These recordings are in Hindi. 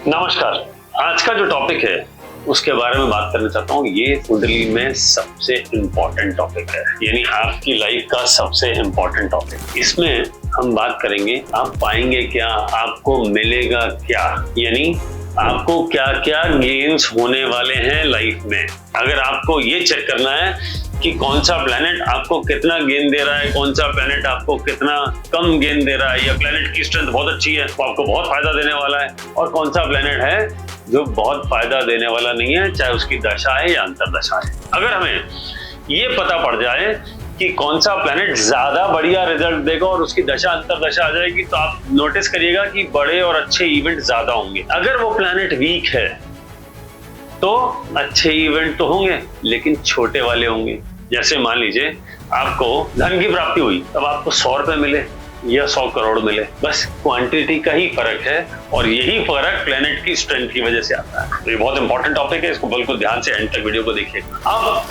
नमस्कार। आज का जो टॉपिक है उसके बारे में बात करना चाहता हूँ। ये कुंडली में सबसे इम्पोर्टेंट टॉपिक है, यानी आपकी लाइफ का सबसे इम्पोर्टेंट टॉपिक। इसमें हम बात करेंगे आप पाएंगे क्या, आपको मिलेगा क्या, यानी आपको क्या क्या गेन्स होने वाले हैं लाइफ में। अगर आपको ये चेक करना है कि कौन सा प्लेनेट आपको कितना गेन दे रहा है, कौन सा प्लेनेट आपको कितना कम गेन दे रहा है, या प्लेनेट की स्ट्रेंथ बहुत अच्छी है तो आपको बहुत फायदा देने वाला है, और कौन सा प्लेनेट है जो बहुत फायदा देने वाला नहीं है, चाहे उसकी दशा है या अंतरदशा है। अगर हमें ये पता पड़ जाए कि कौन सा प्लेनेट ज्यादा बढ़िया रिजल्ट देगा और उसकी दशा अंतरदशा आ जाएगी, तो आप नोटिस करिएगा कि बड़े और अच्छे इवेंट ज्यादा होंगे। अगर वो प्लेनेट वीक है तो अच्छे इवेंट तो होंगे लेकिन छोटे वाले होंगे। जैसे मान लीजिए आपको धन की प्राप्ति हुई, तब आपको 100 रुपए मिले या 100 करोड़ मिले, बस क्वांटिटी का ही फर्क है, और यही फर्क प्लेनेट की स्ट्रेंथ की वजह से आता है। तो ये बहुत इंपॉर्टेंट टॉपिक है, इसको बिल्कुल ध्यान से एंड तक वीडियो को देखिए। अब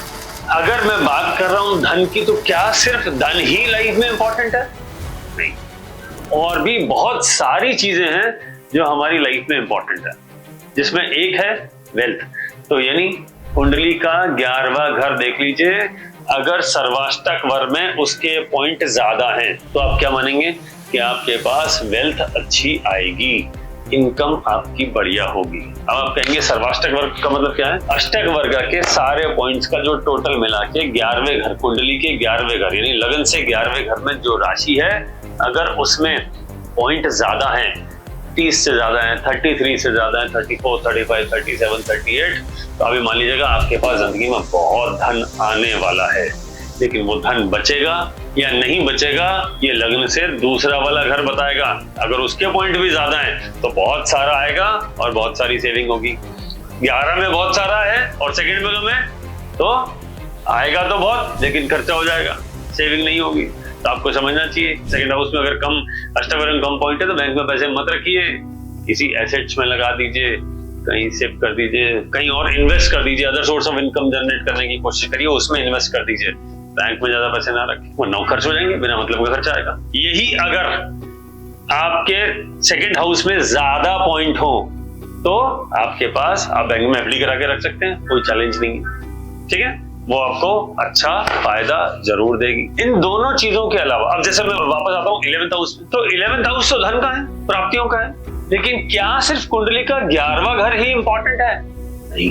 अगर मैं बात कर रहा हूं धन की, तो क्या सिर्फ धन ही लाइफ में इंपॉर्टेंट है? नहीं, और भी बहुत सारी चीजें हैं जो हमारी लाइफ में इंपॉर्टेंट है, जिसमें एक है वेल्थ। तो यानी कुंडली का 11वां घर देख लीजिए, अगर सर्वाष्टक वर्ग में उसके पॉइंट ज्यादा हैं तो आप क्या मानेंगे कि आपके पास वेल्थ अच्छी आएगी, इनकम आपकी बढ़िया होगी। अब आप कहेंगे सर्वाष्टक वर्ग का मतलब क्या है? अष्टक वर्ग के सारे पॉइंट्स का जो टोटल मिला के 11वें घर, कुंडली के 11वें घर यानी लगन से 11वें घर में जो राशि है, अगर उसमें पॉइंट ज्यादा है, 30 से ज्यादा है, 33 से ज्यादा है, 34, 35, 37, 38, तो अभी मान लीजिएगा आपके पास जिंदगी में बहुत धन आने वाला है। लेकिन वो धन बचेगा या नहीं बचेगा, ये लग्न से दूसरा वाला घर बताएगा। अगर उसके पॉइंट भी ज्यादा हैं तो बहुत सारा आएगा और बहुत सारी सेविंग होगी। 11 में बहुत सारा है और सेकंड में तो आएगा तो बहुत, लेकिन खर्चा हो जाएगा, सेविंग नहीं होगी। तो आपको समझना चाहिए सेकंड हाउस में अगर कम अष्टवर्ग कम पॉइंट है तो बैंक में पैसे मत रखिए, किसी एसेट्स में लगा दीजिए, कहीं सेव कर दीजिए, कहीं और इन्वेस्ट कर दीजिए, other source of income generate करने की कोशिश करिए, उसमें इन्वेस्ट कर दीजिए। बैंक में ज्यादा पैसे ना रखें, वो नौ खर्च हो जाएंगे, बिना मतलब का खर्चा आएगा। यही अगर आपके सेकंड हाउस में ज्यादा पॉइंट हो तो आपके पास आप बैंक में एफडी करा के रख सकते हैं, कोई चैलेंज नहीं है, ठीक है। वो आपको अच्छा फायदा जरूर देगी। इन दोनों चीजों के अलावा अब जैसे मैं वापस आता हूँ 11th हाउस में, तो 11th हाउस तो धन का है, प्राप्तियों का है, लेकिन क्या सिर्फ कुंडली का 11वां घर ही इंपॉर्टेंट है? नहीं,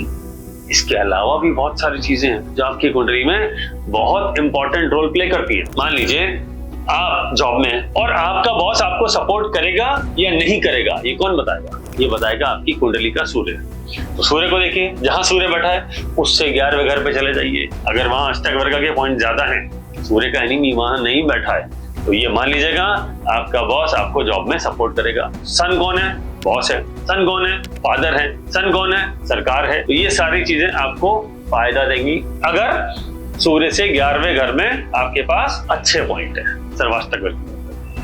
इसके अलावा भी बहुत सारी चीजें हैं जो आपकी कुंडली में बहुत इंपॉर्टेंट रोल प्ले करती है। मान लीजिए आप जॉब में हैं और आपका बॉस आपको सपोर्ट करेगा या नहीं करेगा, ये कौन बताएगा? ये बताएगा आपकी कुंडली का सूर्य। तो सूर्य को देखिए, जहां सूर्य बैठा है उससे 11वें घर पे चले जाइए। अगर वहां अष्टक वर्ग के पॉइंट ज्यादा हैं, सूर्य का एनिमी वहां नहीं बैठा है, तो ये मान लीजिएगा आपका बॉस आपको जॉब में सपोर्ट करेगा। सन कौन है? बॉस है। सन कौन है? फादर है। सन कौन है? सरकार है। तो ये सारी चीजें आपको फायदा देंगी अगर सूर्य से 11वें घर में आपके पास अच्छे पॉइंट है सर्वाष्टक वर्ग।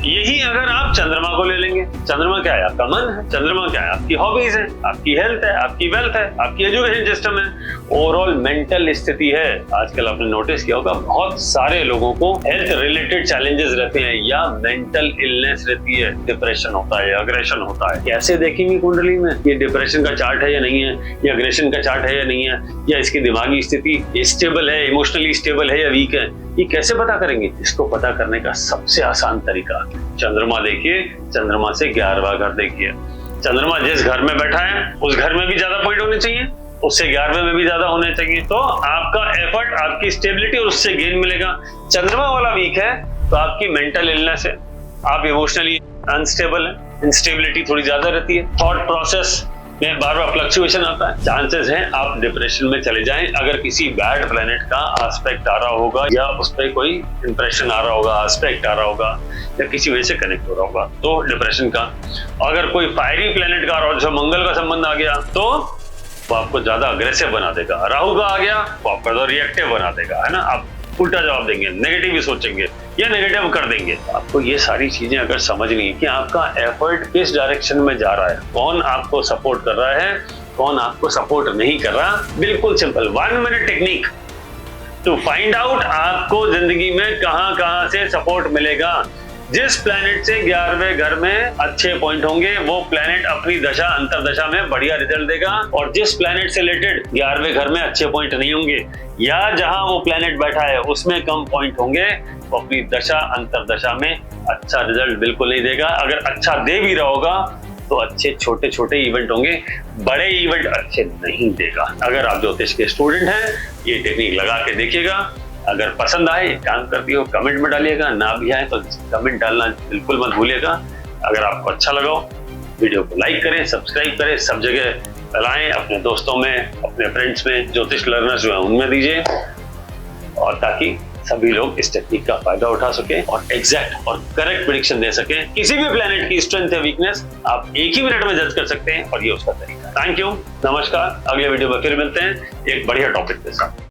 यही अगर आप चंद्रमा को ले लेंगे, चंद्रमा क्या है? आपका मन है। चंद्रमा क्या है? आपकी हॉबीज है, आपकी हेल्थ है, आपकी वेल्थ है, आपकी एजुकेशन सिस्टम है, ओवरऑल मेंटल स्थिति है। आजकल आपने नोटिस किया होगा बहुत सारे लोगों को हेल्थ रिलेटेड चैलेंजेस रहते हैं या मेंटल इलनेस रहती है, डिप्रेशन होता है, अग्रेशन होता है। कैसे देखेंगे कुंडली में ये डिप्रेशन का चार्ट है या नहीं है, या अग्रेशन का चार्ट है या नहीं है, या इसकी दिमागी स्थिति स्टेबल है, इमोशनली स्टेबल है या वीक है, ये कैसे पता करेंगे? इसको पता करने का सबसे आसान तरीका चंद्रमा देखिए, चंद्रमा से 11वां घर देखिए। चंद्रमा जिस घर में बैठा है उस घर में भी ज्यादा पॉइंट होने चाहिए, उससे 11वें में भी ज्यादा होने चाहिए, तो आपका एफर्ट, आपकी स्टेबिलिटी और उससे गेन मिलेगा। चंद्रमा वाला वीक है तो आपकी मेंटल इलनेस है, आप इमोशनली अनस्टेबल है, इंस्टेबिलिटी थोड़ी ज्यादा रहती है, थॉट प्रोसेस में बार बार फ्लक्चुएशन आता है, चांसेस हैं आप डिप्रेशन में चले जाएं। अगर किसी बैड प्लेनेट का एस्पेक्ट आ रहा होगा या उस पर कोई इंप्रेशन आ रहा होगा, एस्पेक्ट आ रहा होगा, या किसी वजह से कनेक्ट हो रहा होगा, तो डिप्रेशन का। अगर कोई फायरी प्लेनेट का आ रहा हो, जो मंगल का संबंध आ गया, तो वो आपको ज्यादा अग्रेसिव बना देगा। राहु का आ गया वो आपका तो रिएक्टिव बना देगा, है ना, आप उल्टा जवाब देंगे, नेगेटिव ही सोचेंगे या नेगेटिव कर देंगे। आपको ये सारी चीजें अगर समझनी है कि आपका एफर्ट किस डायरेक्शन में जा रहा है, कौन आपको सपोर्ट कर रहा है, कौन आपको सपोर्ट नहीं कर रहा, बिल्कुल simple 1 minute technique to find out आपको जिंदगी में कहां से सपोर्ट मिलेगा। जिस प्लैनेट से 11वें घर में अच्छे पॉइंट होंगे वो प्लैनेट अपनी दशा अंतरदशा में बढ़िया रिजल्ट देगा, और जिस प्लैनेट से रिलेटेड 11वें घर में अच्छे पॉइंट नहीं होंगे या जहां वो प्लैनेट बैठा है उसमें कम पॉइंट होंगे, वो अपनी दशा अंतरदशा में अच्छा रिजल्ट बिल्कुल नहीं देगा। अगर अच्छा दे भी रहा होगा तो अच्छे छोटे छोटे इवेंट होंगे, बड़े इवेंट अच्छे नहीं देगा। अगर आप ज्योतिष के स्टूडेंट हैं ये टेक्निक लगा के देखिएगा। अगर पसंद आए, काम करती हो, कमेंट में डालिएगा, ना भी आए तो कमेंट डालना बिल्कुल मत भूलिएगा। अगर आपको अच्छा लगा वीडियो को लाइक करें, सब्सक्राइब करें, सब जगह फैलाएं, अपने दोस्तों में, अपने फ्रेंड्स में, ज्योतिष लर्नर्स जो है उनमें दीजिए, और ताकि सभी लोग इस टेक्निक का फायदा उठा सके और एग्जैक्ट और करेक्ट प्रेडिक्शन दे सके। किसी भी प्लेनेट की स्ट्रेंथ या वीकनेस आप एक ही मिनट में जज कर सकते हैं, और ये उसका तरीका। थैंक यू, नमस्कार। अगले वीडियो में फिर मिलते हैं एक बढ़िया टॉपिक के साथ।